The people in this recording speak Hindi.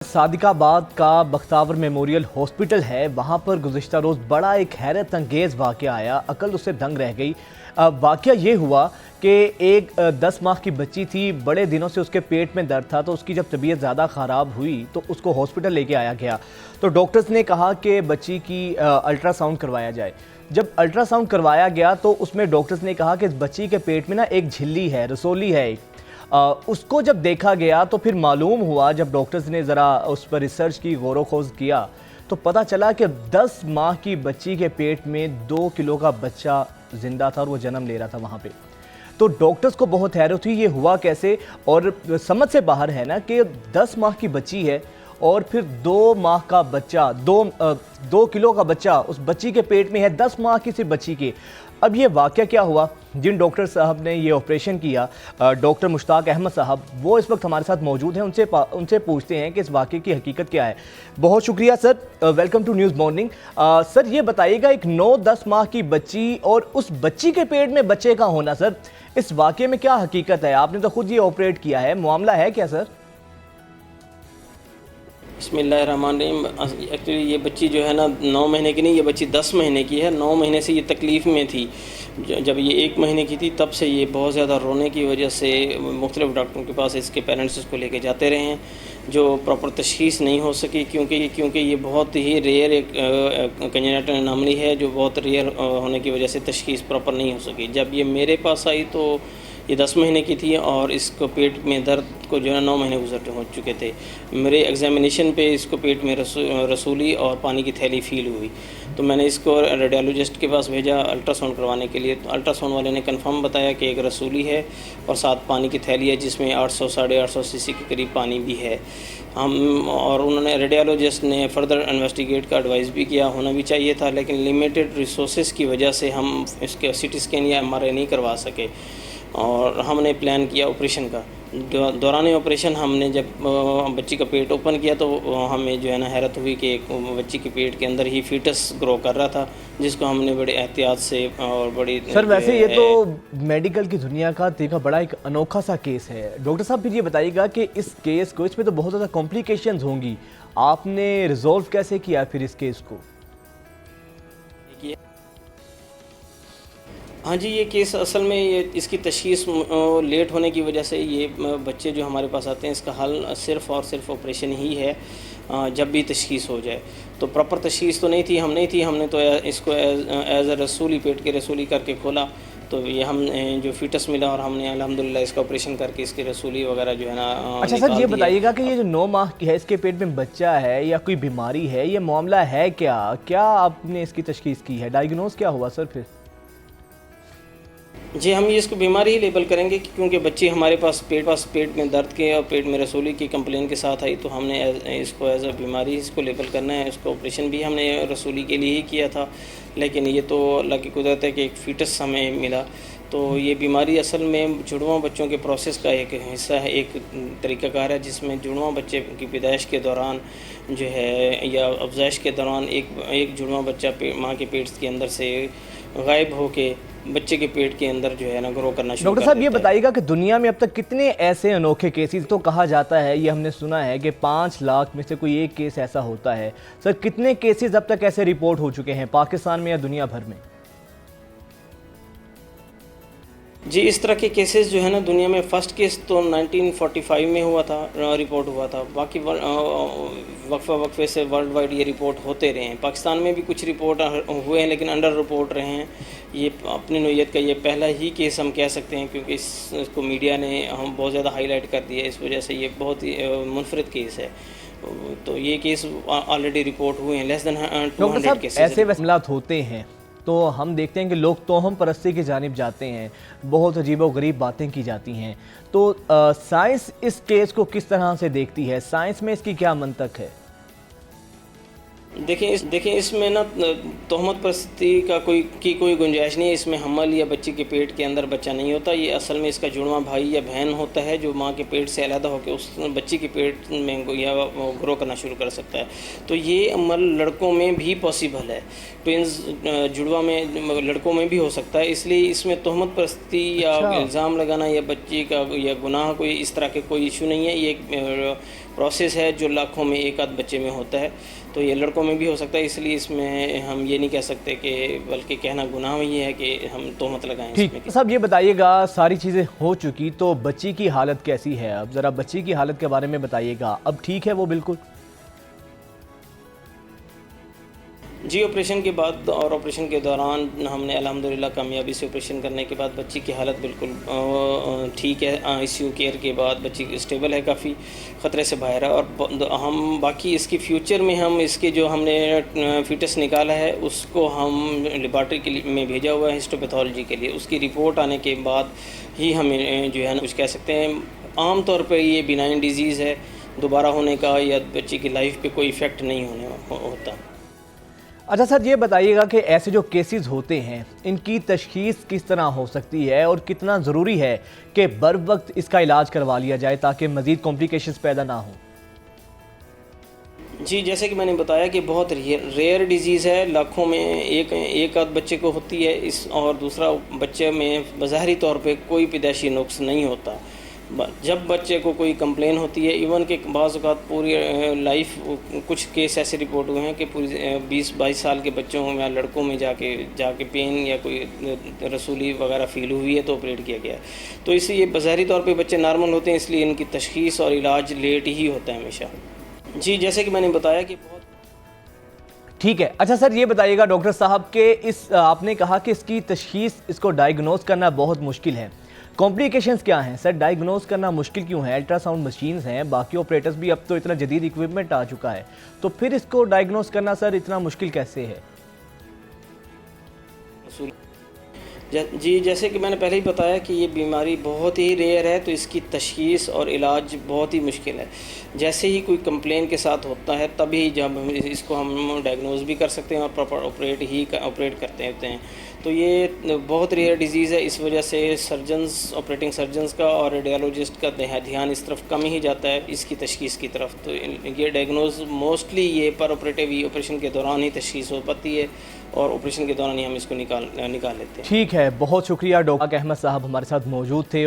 सादिकाबाद का बख्तावर मेमोरियल हॉस्पिटल है, वहाँ पर गुज़िश्ता रोज़ बड़ा एक हैरत अंगेज़ वाक़या आया। अकल उससे दंग रह गई। वाक़या ये हुआ कि एक 10 माह की बच्ची थी, बड़े दिनों से उसके पेट में दर्द था, तो उसकी जब तबीयत ज़्यादा ख़राब हुई तो उसको हॉस्पिटल लेके आया गया। तो डॉक्टर्स ने कहा कि बच्ची की अल्ट्रासाउंड करवाया जाए। जब अल्ट्रासाउंड करवाया गया तो उसमें डॉक्टर्स ने कहा कि इस बच्ची के पेट में ना एक झिल्ली है, रसोली है एक। उसको जब देखा गया तो फिर मालूम हुआ, जब डॉक्टर्स ने ज़रा उस पर रिसर्च की, गौर खोज किया, तो पता चला कि 10 माह की बच्ची के पेट में 2 किलो का बच्चा ज़िंदा था और वो जन्म ले रहा था वहाँ पे। तो डॉक्टर्स को बहुत हैरत हुई, ये हुआ कैसे। और समझ से बाहर है ना कि 10 माह की बच्ची है और फिर 2 माह का बच्चा, 2 किलो का बच्चा उस बच्ची के पेट में है, 10 माह की सिर्फ बच्ची के। अब ये वाक़या क्या हुआ, जिन डॉक्टर साहब ने ये ऑपरेशन किया, डॉक्टर मुश्ताक अहमद साहब, वो इस वक्त हमारे साथ मौजूद हैं। उनसे पूछते हैं कि इस वाक़े की हकीकत क्या है। बहुत शुक्रिया sir, welcome to news morning. Sir ये बताइएगा, एक 9-10 माह की बच्ची और उस बच्ची के पेट में बच्चे का होना, सर इस वाक़े में क्या हकीकत है? आपने तो खुद ये ऑपरेट किया है, मामला है क्या सर? बिस्मिल्लाहिर्रहमानिर्रहीम। एक्चुअली ये बच्ची जो है ना 9 महीने की नहीं, ये बच्ची 10 महीने की है। 9 महीने से ये तकलीफ़ में थी। जब ये 1 महीने की थी तब से ये बहुत ज़्यादा रोने की वजह से मुख्तलिफ़ डॉक्टरों के पास इसके पेरेंट्स इसको लेके जाते रहे हैं, जो प्रॉपर तशख़ीस नहीं हो सकी, क्योंकि ये बहुत ही रेयर एक कंजेनिटल एनॉमली है, जो बहुत रेयर होने की वजह से तशख़ीस प्रॉपर नहीं हो सकी। जब ये मेरे पास आई तो ये 10 महीने की थी और इसको पेट में दर्द को जो है 9 महीने गुजर हो चुके थे। मेरे एग्जामिनेशन पे इसको पेट में रसूली और पानी की थैली फील हुई, तो मैंने इसको रेडियोलॉजिस्ट के पास भेजा अल्ट्रासाउंड करवाने के लिए। तो अल्ट्रासाउंड वाले ने कंफर्म बताया कि एक रसूली है और साथ पानी की थैली है, जिसमें 800 साढ़े 800 सीसी के करीब पानी भी है। और उन्होंने रेडियोलॉजिस्ट ने फर्दर इन्वेस्टिगेट का एडवाइस भी किया, होना भी चाहिए था, लेकिन लिमिटेड रिसोर्सेज की वजह से हम इसके सीटी स्कैन या MRI नहीं करवा सके। और हमने प्लान किया ऑपरेशन का। दौरान ऑपरेशन हमने जब बच्ची का पेट ओपन किया तो हमें जो है ना हैरत हुई कि एक बच्ची के पेट के अंदर ही फीटस ग्रो कर रहा था, जिसको हमने बड़े एहतियात से और बड़ी सर वैसे ये तो मेडिकल की दुनिया का देखा बड़ा एक अनोखा सा केस है। डॉक्टर साहब फिर ये बताइएगा कि इस केस को, इसमें तो बहुत ज़्यादा कॉम्प्लिकेशंस होंगी, आपने रिजॉल्व कैसे किया फिर इस केस को? हाँ जी, ये केस असल में ये इसकी तशख़ीस लेट होने की वजह से ये बच्चे जो हमारे पास आते हैं, इसका हल सिर्फ़ और सिर्फ ऑपरेशन ही है, जब भी तशख़ीस हो जाए। तो प्रॉपर तशख़ीस तो नहीं थी, हमने तो इसको एज़ अ रसूली, पेट के रसूली करके खोला, तो ये हम जो फीटस मिला और हमने अल्हम्दुलिल्लाह इसका ऑपरेशन करके इसकी रसूली वगैरह जो है ना अच्छा सर ये बताइएगा कि ये जो 9 माह की है, इसके पेट में बच्चा है या कोई बीमारी है, ये मामला है क्या आपने इसकी तशख़ीस की है, डायग्नोज क्या हुआ सर फिर? जी, हम ये इसको बीमारी ही लेबल करेंगे, क्योंकि बच्ची हमारे पास पेट में दर्द के और पेट में रसूली की कंप्लेन के साथ आई, तो हमने इसको एज अ बीमारी इसको लेबल करना है। इसको ऑपरेशन भी हमने रसूली के लिए ही किया था, लेकिन ये तो अल्लाह की कुदरत है कि एक फीटस हमें मिला। तो ये बीमारी असल में जुड़वा बच्चों के प्रोसेस का एक हिस्सा है, एक तरीक़ाकार है, जिसमें जुड़वा बच्चे की पैदाइश के दौरान जो है या अफजाइश के दौरान एक जुड़वा बच्चा माँ के पेट के अंदर से गायब होके बच्चे के पेट के अंदर जो है ना ग्रो करना शुरू। डॉक्टर साहब ये बताइएगा कि दुनिया में अब तक कितने ऐसे अनोखे केसेस, तो कहा जाता है, ये हमने सुना है कि 5 लाख में से कोई एक केस ऐसा होता है। सर कितने केसेस अब तक ऐसे रिपोर्ट हो चुके हैं पाकिस्तान में या दुनिया भर में? जी, इस तरह के केसेस जो है ना दुनिया में फ़र्स्ट केस तो 1945 में हुआ था, रिपोर्ट हुआ था। बाकी वक्फे से वर्ल्ड वाइड ये रिपोर्ट होते रहे हैं। पाकिस्तान में भी कुछ रिपोर्ट हुए हैं, लेकिन अंडर रिपोर्ट रहे हैं। ये अपनी नौइयत का ये पहला ही केस हम कह सकते हैं, क्योंकि इसको मीडिया ने हम बहुत ज़्यादा हाईलाइट कर दिया, इस वजह से ये बहुत ही मुनफरिद केस है। तो ये केस ऑलरेडी रिपोर्ट हुए हैं, लेस देन 200 केसेस। ऐसे मामलात होते हैं तो हम देखते हैं कि लोग तोहम परस्ती की जानिब जाते हैं, बहुत अजीबोगरीब बातें की जाती हैं। तो साइंस इस केस को किस तरह से देखती है, साइंस में इसकी क्या मंतक है? देखिए इसमें ना तोहमत परस्ती का कोई गुंजाइश नहीं है। इसमें हमल या बच्ची के पेट के अंदर बच्चा नहीं होता। ये असल में इसका जुड़वा भाई या बहन होता है, जो माँ के पेट से अलग होकर उस बच्ची के पेट में या ग्रो करना शुरू कर सकता है। तो ये अमल लड़कों में भी पॉसिबल है, ट्विंस जुड़वा में लड़कों में भी हो सकता है। इसलिए इसमें तोहमत परस्ती या इल्ज़ाम लगाना या बच्ची का या गुनाह कोई इस तरह के कोई इशू नहीं है। ये एक प्रोसेस है जो लाखों में एक आध बच्चे में होता है। तो ये लड़कों में भी हो सकता है, इसलिए इसमें हम ये नहीं कह सकते कि, बल्कि कहना गुनाह ये है कि हम तोहमत लगाएं ठीक इसमें। साहब, ये बताइएगा, सारी चीज़ें हो चुकी तो बच्ची की हालत कैसी है? अब ज़रा बच्ची की हालत के बारे में बताइएगा। अब ठीक है वो बिल्कुल? जी, ऑपरेशन के बाद और ऑपरेशन के दौरान हमने अल्हम्दुलिल्लाह कामयाबी से ऑपरेशन करने के बाद बच्ची की हालत बिल्कुल ठीक है। आईसीयू केयर के बाद बच्ची स्टेबल है, काफ़ी ख़तरे से बाहर है। और हम बाकी इसकी फ्यूचर में हम इसके जो हमने फीटस निकाला है उसको हम लेबॉर्ट्री के लिए में भेजा हुआ है हिस्टोपैथोलॉजी के लिए। उसकी रिपोर्ट आने के बाद ही हमें जो है ना कुछ कह सकते हैं। आम तौर पर ये बिनाइन डिजीज़ है, दोबारा होने का या बच्ची की लाइफ पे कोई इफ़ेक्ट नहीं होता। अच्छा सर, ये बताइएगा कि ऐसे जो केसेस होते हैं इनकी तशखीस किस तरह हो सकती है और कितना ज़रूरी है कि बर वक्त इसका इलाज करवा लिया जाए ताकि मज़ीद कॉम्प्लिकेशंस पैदा ना हो? जी, जैसे कि मैंने बताया कि बहुत रेयर डिजीज़ है, लाखों में एक आध बच्चे को होती है इस, और दूसरा बच्चे में बज़ाहिरी तौर पे कोई पैदाइशी नुक्स नहीं होता। जब बच्चे को कोई कंप्लेन होती है, इवन के बाज़ औक़ात पूरी लाइफ, कुछ केस ऐसे रिपोर्ट हुए हैं कि पूरी 20-22 साल के बच्चों में या लड़कों में जाके पेन या कोई रसूली वगैरह फील हुई है तो ऑपरेट किया गया है। तो इसलिए बज़ाहिरी तौर पे बच्चे नॉर्मल होते हैं, इसलिए इनकी तशख़ीस और इलाज लेट ही होता है हमेशा। जी, जैसे कि मैंने बताया कि बहुत ठीक है। अच्छा सर, ये बताइएगा डॉक्टर साहब के आपने कहा कि इसकी तशखीस, इसको डायग्नोज करना बहुत मुश्किल है। कॉम्प्लिकेशंस क्या हैं सर? डायग्नोज करना मुश्किल क्यों है? अल्ट्रासाउंड मशीन्स हैं, बाकी ऑपरेटर्स भी, अब तो इतना जदीद इक्विपमेंट आ चुका है, तो फिर इसको डायग्नोज करना सर इतना मुश्किल कैसे है? जी, जैसे कि मैंने पहले ही बताया कि ये बीमारी बहुत ही रेयर है, तो इसकी तशख़ीस और इलाज बहुत ही मुश्किल है। जैसे ही कोई कंप्लेन के साथ होता है तभी जब इसको हम डायग्नोज भी कर सकते हैं और प्रॉपर ऑपरेट करते होते हैं। तो ये बहुत रेयर डिज़ीज़ है, इस वजह से ऑपरेटिंग सर्जन्स का और रेडियोलॉजिस्ट का ध्यान इस तरफ कम ही जाता है, इसकी तशख़ीस की तरफ। तो ये डायग्नोज मोस्टली ये पर ऑपरेशन के दौरान ही तशख़ीस हो पाती है और ऑपरेशन के दौरान ही हम इसको निकाल लेते हैं। ठीक है, बहुत शुक्रिया। डॉक्टर अहमद साहब हमारे साथ मौजूद थे।